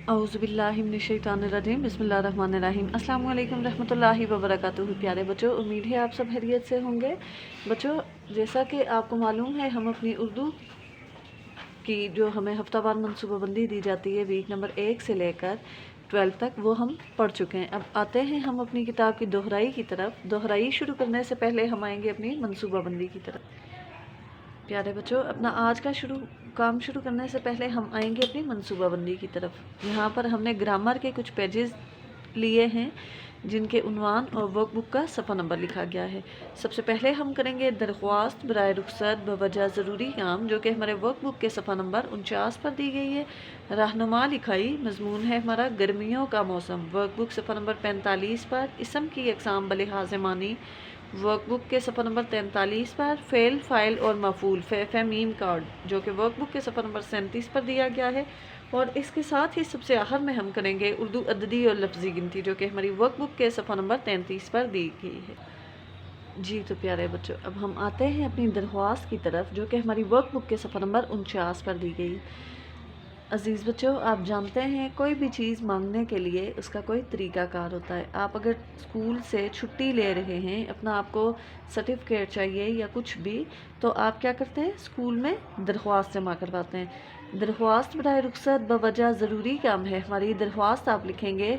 औज़ुबिल्लाहि मिनश्शैतानिर्रजीम बिस्मिल्लाहिर्रहमानिर्रहीम। अस्सलाम वालेकुम रहमतुल्लाहि व बरकातुहू। प्यारे बच्चों, उम्मीद है आप सब खैरियत से होंगे। बच्चों, जैसा कि आपको मालूम है, हम अपनी उर्दू की जो हमें हफ्तावार मनसूबाबंदी दी जाती है वीक नंबर 1 से लेकर 12 तक, वो हम पढ़ चुके हैं। अब आते हैं हम अपनी किताब की दोहराई की तरफ। दोहराई शुरू करने से पहले हम आएंगे अपनी मनसूबाबंदी की तरफ। प्यारे बच्चों, अपना आज का काम शुरू करने से पहले हम आएंगे अपनी मनसूबाबंदी की तरफ। यहाँ पर हमने ग्रामर के कुछ पेजेस लिए हैं जिनके उन्वान और वर्कबुक का सफ़ा नंबर लिखा गया है। सबसे पहले हम करेंगे दरख्वास्त बराए रुखसत बवजह ज़रूरी काम, जो कि हमारे वर्कबुक के सफ़ा नंबर 49 पर दी गई है। रहनुमा लिखाई मजमून है हमारा गर्मियों का मौसम, वर्कबुक सफ़ा नंबर 45 पर। इसम की अक़साम बलिहाज़ मानी, वर्कबुक के सफ़ा नंबर 43 पर। फ़ेल, फ़ाइल और मफ़ूल फ़ेमीम कार्ड, जो कि वर्कबुक के सफ़ा नंबर 37 पर दिया गया है। और इसके साथ ही सबसे आखिर में हम करेंगे उर्दू अददी और लफ्ज़ी गिनती, जो कि हमारी वर्कबुक के सफ़ा नंबर 33 पर दी गई है। जी तो प्यारे बच्चों, अब हम आते हैं अपनी दरख्वास्त की तरफ, जो कि हमारी वर्कबुक के सफ़ा नंबर 49 पर दी गई। अज़ीज़ बच्चों, आप जानते हैं कोई भी चीज़ मांगने के लिए उसका कोई तरीक़ाकार होता है। आप अगर स्कूल से छुट्टी ले रहे हैं, अपना आपको सर्टिफिकेट चाहिए या कुछ भी, तो आप क्या करते हैं, स्कूल में दरख्वास्त जमा करवाते हैं। दरख्वास्त बराए रुखसत बवजह ज़रूरी काम है। हमारी दरख्वास्त आप लिखेंगे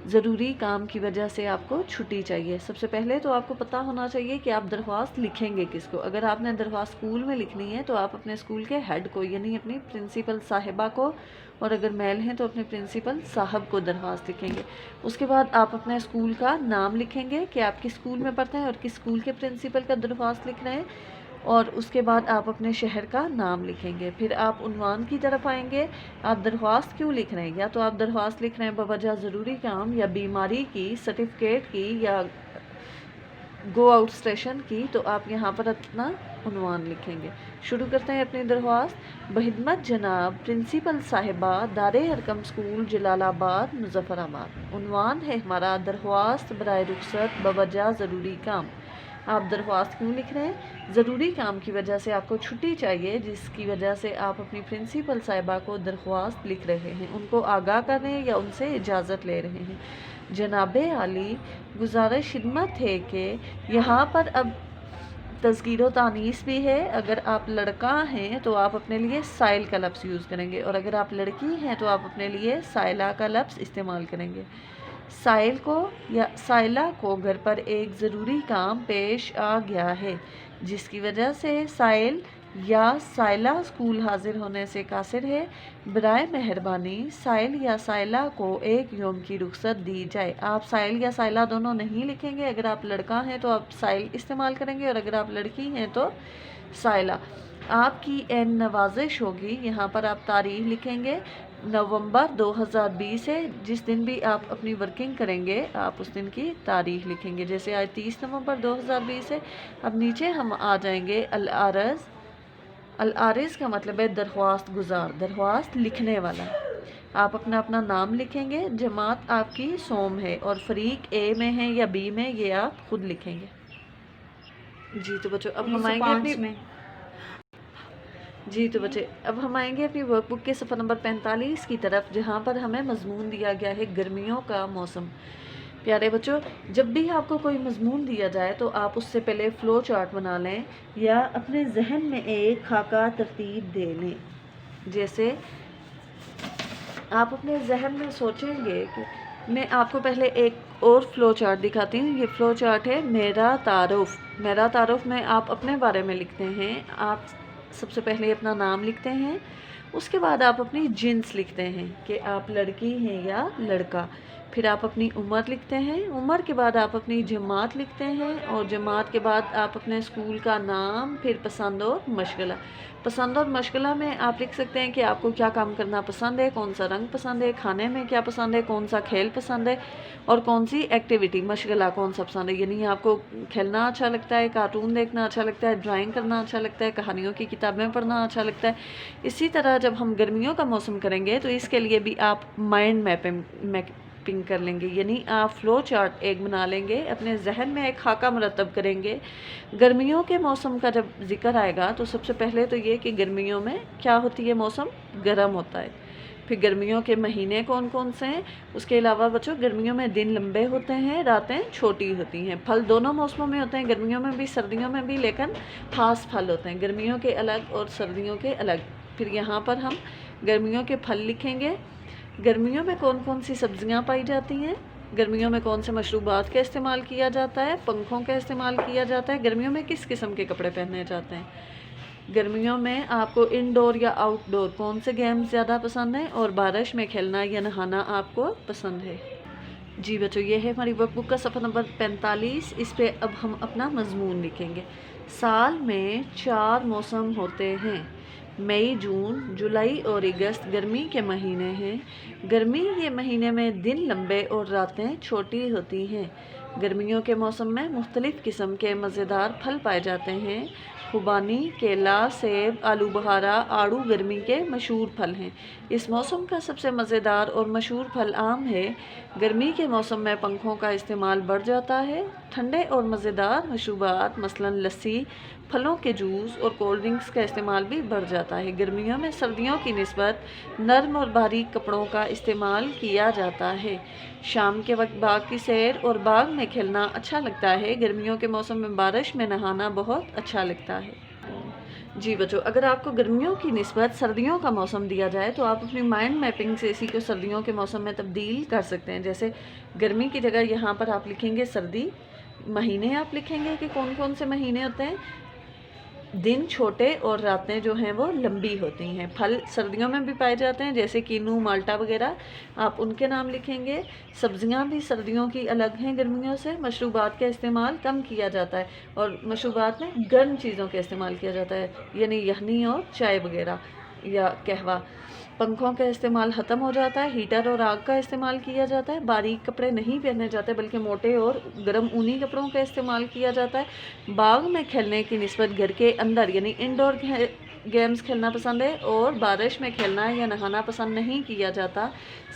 ज़रूरी काम की वजह से आपको छुट्टी चाहिए। सबसे पहले तो आपको पता होना चाहिए कि आप दरख्वास्त लिखेंगे किसको। अगर आपने दरख्वास्त स्कूल में लिखनी है तो आप अपने स्कूल के हेड को, यानी अपनी प्रिंसिपल साहिबा को, और अगर मेल हैं तो अपने प्रिंसिपल साहब को दरख्वास्त लिखेंगे। उसके बाद आप अपने स्कूल का नाम लिखेंगे कि आप किस स्कूल में पढ़ते हैं और किस स्कूल के प्रिंसिपल का दरख्वास्त लिख रहे हैं। और उसके बाद आप अपने शहर का नाम लिखेंगे। फिर आप उन्वान की तरफ आएंगे। आप दरख्वास्त क्यों लिख रहे हैं, या तो आप दरख्वास्त लिख रहे हैं बवजह ज़रूरी काम, या बीमारी की, सर्टिफिकेट की, या गो आउट स्टेशन की, तो आप यहाँ पर अपना उन्वान लिखेंगे। शुरू करते हैं अपनी दरख्वास्त। बहिदमत जनाब प्रिंसिपल साहिबा, दारे हरकम स्कूल जलालाबाद मुजफ्फराबाद। उन्वान है हमारा दरख्वास्त बराए रुखसत बवजह ज़रूरी काम। आप दरख्वास्त क्यों लिख रहे हैं, ज़रूरी काम की वजह से आपको छुट्टी चाहिए, जिसकी वजह से आप अपनी प्रिंसिपल साहिबा को दरख्वास्त लिख रहे हैं, उनको आगाह कर रहे हैं या उनसे इजाज़त ले रहे हैं। जनाबे आली, गुजारिश खिदमत है कि यहाँ पर अब तज़कीर व तानीस भी है। अगर आप लड़का हैं तो आप अपने लिए साइल का लफ्ज़ यूज़ करेंगे, और अगर आप लड़की हैं तो आप अपने लिए साइला का लफ्ज़ इस्तेमाल करेंगे। साइल को या साइला को घर पर एक ज़रूरी काम पेश आ गया है, जिसकी वजह से साइल या साइला स्कूल हाजिर होने से कासिर है। बराए मेहरबानी साइल या साइला को एक यौम की रुखसत दी जाए। आप साइल या साइला दोनों नहीं लिखेंगे। अगर आप लड़का हैं तो आप साइल इस्तेमाल करेंगे, और अगर आप लड़की हैं तो साइला। आपकी एन नवाजिश होगी, यहाँ पर आप तारीख लिखेंगे नवंबर 2020 है। जिस दिन भी आप अपनी वर्किंग करेंगे आप उस दिन की तारीख लिखेंगे। जैसे आज 30 नवंबर 2020 है। अब नीचे हम आ जाएंगे अल आरज़। अल आरिज़ का मतलब है दरख्वास्त गुजार, दरख्वास्त लिखने वाला। आप अपना अपना नाम लिखेंगे, जमात आपकी सोम है, और फरीक ए में है या बी में, ये आप खुद लिखेंगे। जी तो बच्चों, अब हम आएंगे अपनी जी तो बच्चे, अब हम आएंगे अपनी वर्कबुक के सफ़ा नंबर 45 की तरफ, जहाँ पर हमें मजमून दिया गया है गर्मियों का मौसम। प्यारे बच्चों, जब भी आपको कोई मजमून दिया जाए तो आप उससे पहले फ़्लो चार्ट बना लें, या अपने जहन में एक खाका तरतीब दे लें। जैसे आप अपने जहन में सोचेंगे कि मैं आपको पहले एक और फ़्लो चार्ट दिखाती हूँ। ये फ़्लो चार्ट है मेरा तारुफ। मेरा तारुफ में आप अपने बारे में लिखते हैं। आप सबसे पहले अपना नाम लिखते हैं, उसके बाद आप अपनी जिन्स लिखते हैं कि आप लड़की हैं या लड़का। फिर आप अपनी उम्र लिखते हैं। उम्र के बाद आप अपनी जमात लिखते हैं, और जमात के बाद आप अपने स्कूल का नाम। फिर पसंद और मशगला। पसंद और मशगला में आप लिख सकते हैं कि आपको क्या काम करना पसंद है, कौन सा रंग पसंद है, खाने में क्या पसंद है, कौन सा खेल पसंद है, और कौन सी एक्टिविटी मशगला कौन सा पसंद है। यानी आपको खेलना अच्छा लगता है, कार्टून देखना अच्छा लगता है, ड्राइंग करना अच्छा लगता है, कहानियों की किताबें पढ़ना अच्छा लगता है। इसी तरह जब हम गर्मियों का मौसम करेंगे तो इसके लिए भी आप माइंड मैपिंग कर लेंगे, यानी आप फ़्लो चार्ट एक बना लेंगे, अपने जहन में एक खाका मुरतब करेंगे। गर्मियों के मौसम का जब जिक्र आएगा तो सबसे पहले तो ये कि गर्मियों में क्या होती है, मौसम गर्म होता है। پھر گرمیوں کے مہینے کون کون سے ہیں؟ اس کے علاوہ بچوں گرمیوں میں دن لمبے ہوتے ہیں، راتیں چھوٹی ہوتی ہیں۔ پھل دونوں موسموں میں ہوتے ہیں، گرمیوں میں بھی سردیوں میں بھی، لیکن خاص پھل ہوتے ہیں، گرمیوں کے الگ اور سردیوں کے الگ۔ پھر یہاں پر ہم گرمیوں کے پھل لکھیں گے۔ گرمیوں میں کون کون سی سبزیاں پائی جاتی ہیں؟ گرمیوں میں کون سے مشروبات کا استعمال کیا جاتا ہے؟ پنکھوں کا استعمال کیا جاتا ہے۔ گرمیوں میں کس قسم کے کپڑے پہنے جاتے ہیں؟ گرمیوں میں آپ کو انڈور یا آؤٹ ڈور کون سے گیمز زیادہ پسند ہیں؟ اور بارش میں کھیلنا یا نہانا آپ کو پسند ہے؟ جی بچوں، یہ ہے ہماری ورک بک کا صفحہ نمبر 45۔ اس پہ اب ہم اپنا مضمون لکھیں گے۔ سال میں 4 موسم ہوتے ہیں، مئی، جون، جولائی اور اگست گرمی کے مہینے ہیں۔ گرمی کے مہینے میں دن لمبے اور راتیں چھوٹی ہوتی ہیں۔ گرمیوں کے موسم میں مختلف قسم کے مزیدار پھل پائے جاتے ہیں۔ خوبانی، کیلا، سیب، آلو بخارا، آڑو گرمی کے مشہور پھل ہیں۔ اس موسم کا سب سے مزیدار اور مشہور پھل آم ہے۔ گرمی کے موسم میں پنکھوں کا استعمال بڑھ جاتا ہے۔ ٹھنڈے اور مزیدار مشروبات مثلاً لسی، پھلوں کے جوس اور کولڈ ڈرنکس کا استعمال بھی بڑھ جاتا ہے۔ گرمیوں میں سردیوں کی نسبت نرم اور باریک کپڑوں کا استعمال کیا جاتا ہے۔ شام کے وقت باغ کی سیر اور باغ میں کھیلنا اچھا لگتا ہے۔ گرمیوں کے موسم میں بارش میں نہانا بہت اچھا لگتا ہے۔ جی بچوں، اگر آپ کو گرمیوں کی نسبت سردیوں کا موسم دیا جائے تو آپ اپنی مائنڈ میپنگ سے اسی کو سردیوں کے موسم میں تبدیل کر سکتے ہیں۔ جیسے گرمی کی جگہ یہاں پر آپ لکھیں گے سردی، مہینے آپ لکھیں گے کہ کون کون سے مہینے ہوتے ہیں، دن چھوٹے اور راتیں جو ہیں وہ لمبی ہوتی ہیں۔ پھل سردیوں میں بھی پائے جاتے ہیں جیسے کینو، مالٹا وغیرہ، آپ ان کے نام لکھیں گے۔ سبزیاں بھی سردیوں کی الگ ہیں گرمیوں سے۔ مشروبات کا استعمال کم کیا جاتا ہے اور مشروبات میں گرم چیزوں کا استعمال کیا جاتا ہے، یعنی یخنی اور چائے وغیرہ یا قہوہ۔ پنکھوں کا استعمال ختم ہو جاتا ہے، ہیٹر اور آگ کا استعمال کیا جاتا ہے۔ باریک کپڑے نہیں پہنے جاتے بلکہ موٹے اور گرم اونی کپڑوں کا استعمال کیا جاتا ہے۔ باغ میں کھیلنے کی نسبت گھر کے اندر یعنی انڈور گیمز کھیلنا پسند ہے اور بارش میں کھیلنا یا نہانا پسند نہیں کیا جاتا۔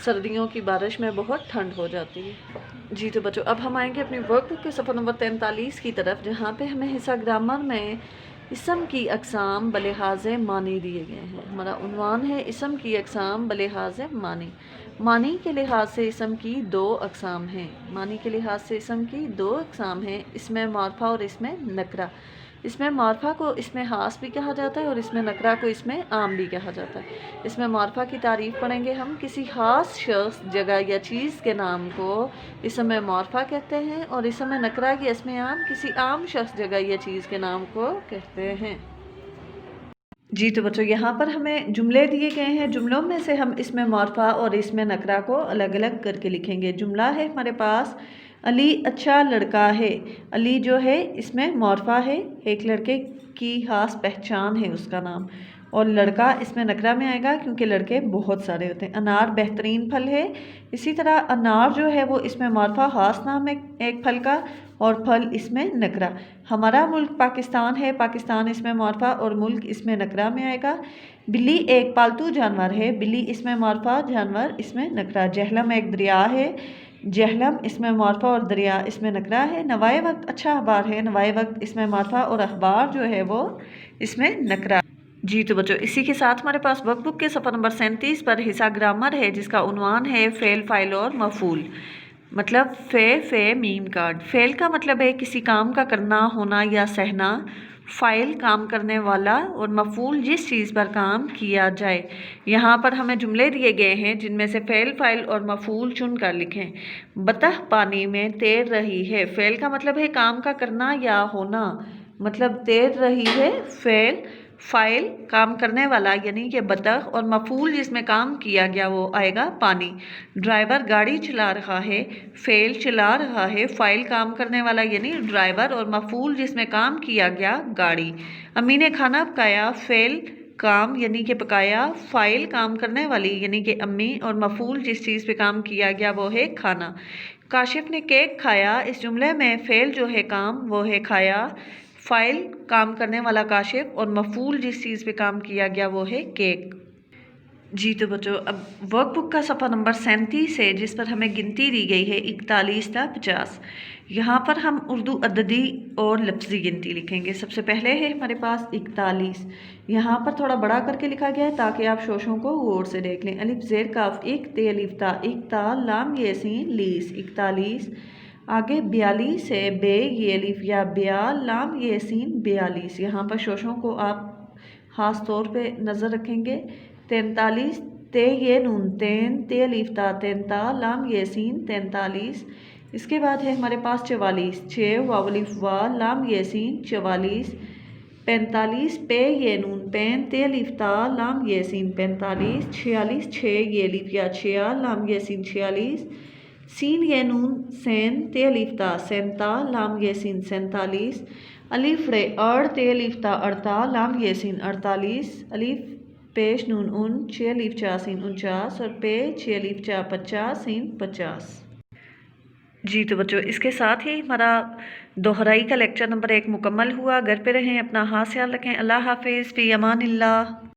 سردیوں کی بارش میں بہت ٹھنڈ ہو جاتی ہے۔ جی تو بچوں، اب ہم آئیں گے اپنی ورک بک کے صفحہ نمبر 43 کی طرف، جہاں پہ ہمیں حصہ گرامر میں اسم کی اقسام بلحاظ معنی دیے گئے ہیں۔ ہمارا عنوان ہے اسم کی اقسام بلحاظ معنی۔ معنی کے لحاظ سے اسم کی 2 اقسام ہیں۔ معنی کے لحاظ سے اسم کی 2 اقسام ہیں، اسم معرفہ اور اسم نکرہ۔ اسم معرفہ کو اسم خاص بھی کہا جاتا ہے اور اسم نکرہ کو اسم عام بھی کہا جاتا ہے۔ اسم معرفہ کی تعریف پڑھیں گے ہم۔ کسی خاص شخص، جگہ یا چیز کے نام کو اسم معرفہ کہتے ہیں اور اسم نکرہ کی اسم عام کسی عام شخص، جگہ یا چیز کے نام کو کہتے ہیں۔ جی تو بچوں، یہاں پر ہمیں جملے دیے گئے ہیں۔ جملوں میں سے ہم اسم معرفہ اور اسم نکرہ کو الگ الگ کر کے لکھیں گے۔ جملہ ہے ہمارے پاس، علی اچھا لڑکا ہے۔ علی جو ہے اسم معرفہ ہے، ایک لڑکے کی خاص پہچان ہے اس کا نام، اور لڑکا اسم نکرہ میں آئے گا کیونکہ لڑکے بہت سارے ہوتے ہیں۔ انار بہترین پھل ہے۔ اسی طرح انار جو ہے وہ اسم معرفہ خاص نام ہے ایک پھل کا، اور پھل اسم نکرہ۔ ہمارا ملک پاکستان ہے، پاکستان اسم معرفہ اور ملک اسم نکرہ میں آئے گا۔ بلی ایک پالتو جانور ہے۔ بلی اسم معرفہ، جانور اسم نکرہ۔ جہلم ایک دریا ہے۔ جہلم اسم معرفہ اور دریا اسم نکرہ ہے۔ نوائے وقت اچھا اخبار ہے۔ نوائے وقت اسم معرفہ اور اخبار جو ہے وہ اسم نکرہ۔ جی تو بچوں، اسی کے ساتھ ہمارے پاس ورک بک کے صفحہ نمبر 37 پر حصہ گرامر ہے جس کا عنوان ہے فعل، فاعل اور مفعول۔ مطلب میم کارڈ۔ فعل کا مطلب ہے کسی کام کا کرنا، ہونا یا سہنا۔ فاعل کام کرنے والا، اور مفعول جس چیز پر کام کیا جائے۔ یہاں پر ہمیں جملے دیے گئے ہیں جن میں سے فعل، فاعل اور مفعول چن کر لکھیں۔ بطخ پانی میں تیر رہی ہے۔ فعل کا مطلب ہے کام کا کرنا یا ہونا، مطلب تیر رہی ہے فعل۔ فاعل کام کرنے والا یعنی کہ بطخ، اور مفعول جس میں کام کیا گیا وہ آئے گا پانی۔ ڈرائیور گاڑی چلا رہا ہے۔ فعل چلا رہا ہے، فاعل کام کرنے والا یعنی ڈرائیور، اور مفعول جس میں کام کیا گیا گاڑی۔ امی نے کھانا پکایا۔ فعل کام یعنی کہ پکایا، فاعل کام کرنے والی یعنی کہ امی، اور مفعول جس چیز پہ کام کیا گیا وہ ہے کھانا۔ کاشف نے کیک کھایا۔ اس جملے میں فعل جو ہے کام وہ ہے کھایا، فاعل کام کرنے والا کاشف، اور مفعول جس چیز پہ کام کیا گیا وہ ہے کیک۔ जी तो बच्चों अब वर्कबुक का सफ़ा नंबर 37 है जिस पर हमें गिनती दी गई है 41 था 50। यहाँ पर हम उर्दू अददी और लफ्ज़ी गिनती लिखेंगे। सबसे पहले है हमारे पास 41। यहाँ पर थोड़ा बड़ा करके लिखा गया है ताकि आप शोशों को गौर से देख लें। अलिफ ज़ेर काफ एक ते अलिफ ता लाम ये सीन लीस 41। आगे 42 है बे ये अलिफ या ब्या लाम ये सीन 42। यहाँ पर शोशों को आप ख़ास तौर पे नज़र रखेंगे। 43 ते ये नून तेन ते अलिफ ता लाम ये सीन 43। इसके बाद है हमारे पास 44 छः वाव अलिफ वा लाम ये सीन 44। 45 पे ये नून पेन ते अलिफ ता लाम ये सीन 45। 46 छः ये अलिफ या छिया लाम ये सीन 46। सीन ये नून सैन ते अलिफ ता सैंता लाम ये सीन 47। अलिफ रे अड़ ते अलिफ ता अड़ता लाम ये सीन 48। अलिफ पेश नून उन 6 अलिफ चा सीन 49 और पे 6 अलिफ चा 50 सीन 50। जी तो बच्चों इसके साथ ही हमारा दोहराई का लेक्चर नंबर 1 मुकम्मल हुआ। घर पे रहें, अपना खास ख्याल रखें। अल्लाह हाफिज़, फ़ी अमानिल्लाह।